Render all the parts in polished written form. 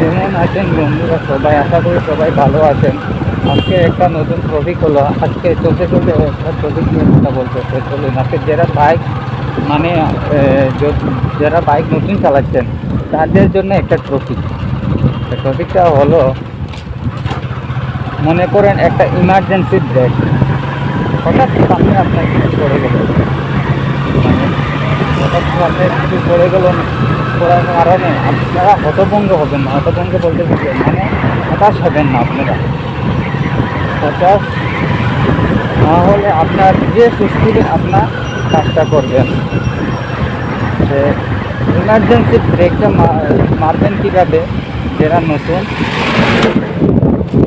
কেমন আছেন বন্ধুরা? সবাই আশা করি সবাই ভালো আছেন। আজকে একটা নতুন টপিক হলো, আজকে চলতে চলতে একটা টপিক নিয়ে কথা বলতে চলুন। আজকে যারা বাইক মানে যারা বাইক নতুন চালাচ্ছেন তাদের জন্য একটা টপিকটা হলো, মনে করেন একটা ইমার্জেন্সি ব্রেক, হঠাৎ সামনে আপনার কিছু পড়ে গেল, মানে হঠাৎ সামনে কিছু পড়ে গেল, পড়ার কারণে আপনারা হতভম্ব হবেন না। হতভম্ব বলতে বুঝলেন, মানে হতাশ হবেন না। আপনারা হতাশ না হলে আপনার যে সুস্থিরে আপনার কাজটা করবেন। যে ইমার্জেন্সি ব্রেকটা মারবেন কীভাবে, যারা নতুন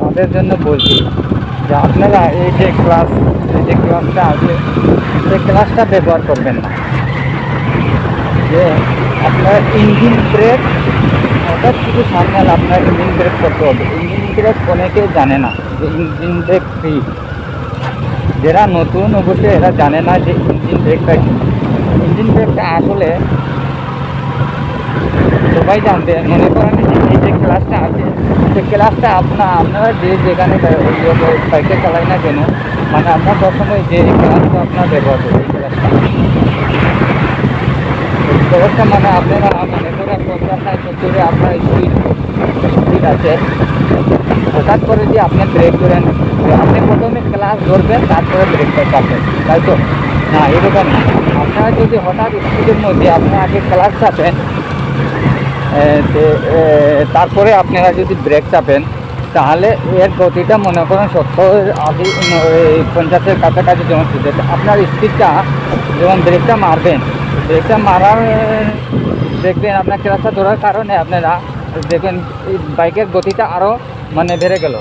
তাদের জন্য বলছি যে আপনারা এই যে ক্লাসটা আছে, সেই ক্লাসটা ব্যবহার করবেন না। যে আপনার ইঞ্জিন ব্রেক হঠাৎ কিছু সামনে হলে আপনার ইঞ্জিন ব্রেক করতে হবে। ইঞ্জিন ব্রেক অনেকে জানে না যে ইঞ্জিন ব্রেক কী। যারা নতুন অবশ্যই এরা জানে না যে ইঞ্জিন ব্রেকটা কী। ইঞ্জিন ব্রেকটা আসলে সবাই জানতে, মনে করেন যে এই যে ক্লাসটা আছে, সেই ক্লাসটা আপনারা যেখানে বাইকে চালাই না কেন, মানে আপনার সবসময় যে ক্লাসটা আপনার ব্যবহার করবে, এই ক্লাসটা মানে আপনারা মনে করেন 50-60-70 আপনার স্পিড আছে, হঠাৎ করে যে আপনি ব্রেক করেন, আপনি প্রথমে ক্লাস ধরবেন, তারপরে ব্রেকটা চাপবেন, তাই তো না? এরকম না। আপনারা যদি হঠাৎ স্পিডের মধ্যে আপনার আগে ক্লাস চাপেন, তারপরে আপনারা যদি ব্রেক চাপেন, তাহলে এর গতিটা মনে করেন 70-80-50-এর কাছাকাছি যেমন স্পিড, আপনার স্পিডটা যেমন ব্রেকটা মারবেন, ব্রেকটা মারার দেখবেন আপনার ক্লাসটা ধরার কারণে আপনারা দেখবেন এই বাইকের গতিটা আরও মানে বেড়ে গেল।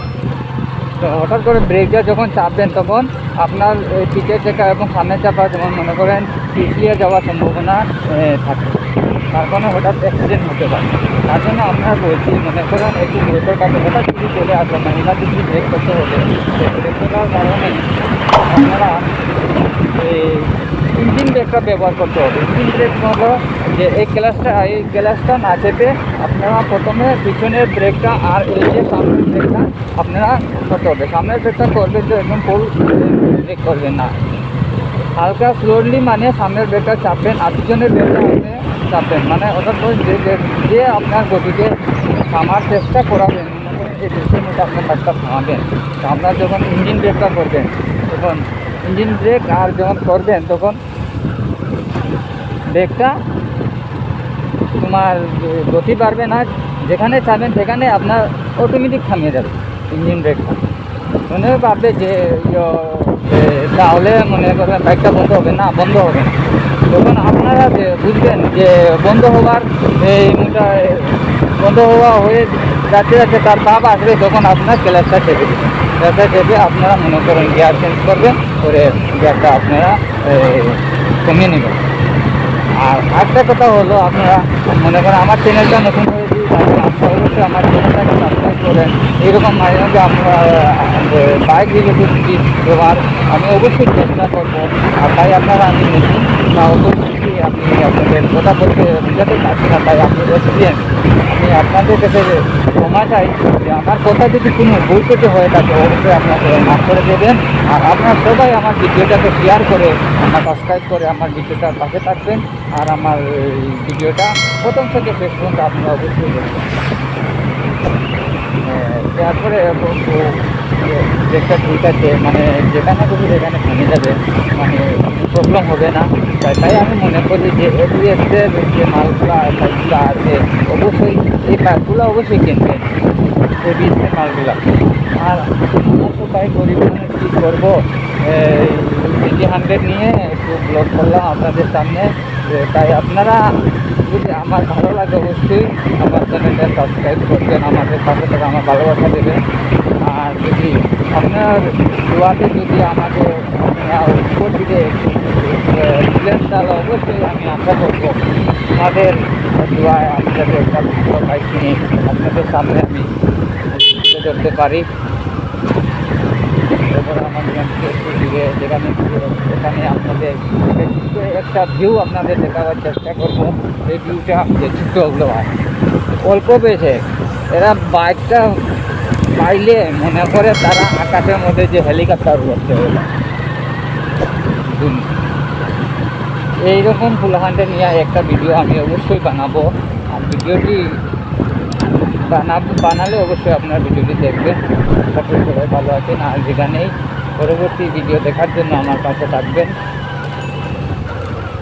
তো হঠাৎ করে ব্রেকটা যখন চাপবেন, তখন আপনার পিঠের চাকা এবং সামনের চাপা যেমন মনে করেন পিছলিয়ে যাওয়ার সম্ভাবনা থাকে, তার কারণে হঠাৎ অ্যাক্সিডেন্ট হতে পারে। তার জন্য আপনারা বলছি, মনে করেন একটু ব্রেকের কাছে হঠাৎ কিছু চলে আসবেন না, ইমার্জেন্সি ব্রেক করতে হবে। ব্রেক করার কারণে আপনারা ইঞ্জিন ব্রেকটা ব্যবহার করতে হবে। ইঞ্জিন ব্রেক হলো যে এই গ্লাসটা না চেপে আপনারা প্রথমে পিছনের ব্রেকটা আর এই যে সামনের ব্রেকটা আপনারা করতে হবে। সামনের ব্রেকটা করবেন তো একদম ফুল ব্রেক করবেন না, হালকা স্লোলি, মানে সামনের ব্রেকটা চাপবেন আর পিছনের ব্রেকটা আপনি চাপবেন, মানে অর্থাৎ যে আপনার গতিকে থামার চেষ্টা করাবেন, মনে করেন যে 200 মিটার আপনার কাজটা থামাবেন। তো আপনার যখন ইঞ্জিন ব্রেকটা করবেন, তখন ইঞ্জিন ব্রেক আর যখন করবেন, তখন ব্রেকটা তোমার গতি বাড়বে না, যেখানে চাপবেন সেখানে আপনার অটোমেটিক থামিয়ে যাবে ইঞ্জিন ব্রেকটা। মনে ভাববে যে তাহলে মনে করবেন বাইকটা বন্ধ হবে না, বন্ধ হবে না। যখন আপনারা বুঝবেন যে বন্ধ হওয়ার বন্ধ হয়ে যাচ্ছে তার ভাব আসবে, তখন আপনার ক্লাসটা চেপে দেবেন। ক্লাসটা চেপে আপনারা মনে করেন গিয়ার চেঞ্জ করবেন, করে গিয়ারটা আপনারা কমিয়ে নেবেন। আর একটা কথা হলো, আপনারা মনে করেন আমার চ্যানেলটা নতুন হয়েছি, আপনারা অবশ্যই আমার চ্যানেলটাকে সাবস্ক্রাইব করেন। এইরকম মাঝে মাঝে আমরা বাইক রিলেটেড টিপস দেওয়ার আমি অবশ্যই চেষ্টা করবো। আর তাই আপনারা, আমি নতুন না অবশ্যই আমি আপনাদের কথা বলতে বোঝাতে পারছি না, তাই আপনার এক্সপিরিয়েন্স আমি আপনাদের কাছে ক্ষমা চাই যে আমার কথা যদি কোনো ভুল করতে হয়ে থাকে, অবশ্যই আপনাকে মাফ করে দেবেন। আর আপনারা সবাই আমার ভিডিওটাকে শেয়ার করে, আমার সাবস্ক্রাইব করে আমার ভিডিওটার পাশে থাকবেন। আর আমার ভিডিওটা প্রথম থেকে শেষ পর্যন্ত আপনারা অবশ্যই দেখবেন। তারপরে ব্রেকটা ঠিক আছে, মানে যেখানে খুশি সেখানে থেমে যাবে, মানে প্রবলেম হবে না। তাই আমি মনে করি যে এবিএসের যে বাইকগুলো আছে, অবশ্যই এই বাইকগুলো অবশ্যই কিনবেন, এবিএসের মালগুলো। আর আমরা তো বাইক গরিব মানুষ, কী করবো, সিটি 100 নিয়ে একটু ব্লগ করলাম আপনাদের সামনে। তাই আপনারা যদি আমার ভালো লাগে, অবশ্যই আমার চ্যানেলটা সাবস্ক্রাইব করবেন, আমাদের পাশে থেকে আমার ভালোবাসা দেবেন। আর যদি আপনার দোয়াতে যদি আমাকে আপনারা উপর দিকে দিলেন, তাহলে অবশ্যই আমি আশা করবো আমাদের দোয়ায় আমি যাতে একটা ভালো বাইক কিনে আপনাদের সামনে আমি তুলে ধরতে পারি। এরপরে আমাদের যেখানে আপনাদের একটা ভিউ আপনাদের দেখাবার চেষ্টা করবো। এই ভিউটা যে ছোটো হলো হয়, অল্প পেয়েছে এরা বাইকটা পাইলে মনে করে তারা আকাশের মধ্যে যে হেলিকপ্টার উড়ছে এইরকম ফুলাহান্ডে নিয়ে একটা ভিডিও আমি অবশ্যই বানাবো। আর ভিডিওটি বানালে অবশ্যই আপনার ভিডিওটি দেখবেন। সবাই ভালো আছেন। আর যেখানেই পরবর্তী ভিডিও দেখার জন্য আমার পাশে থাকবেন।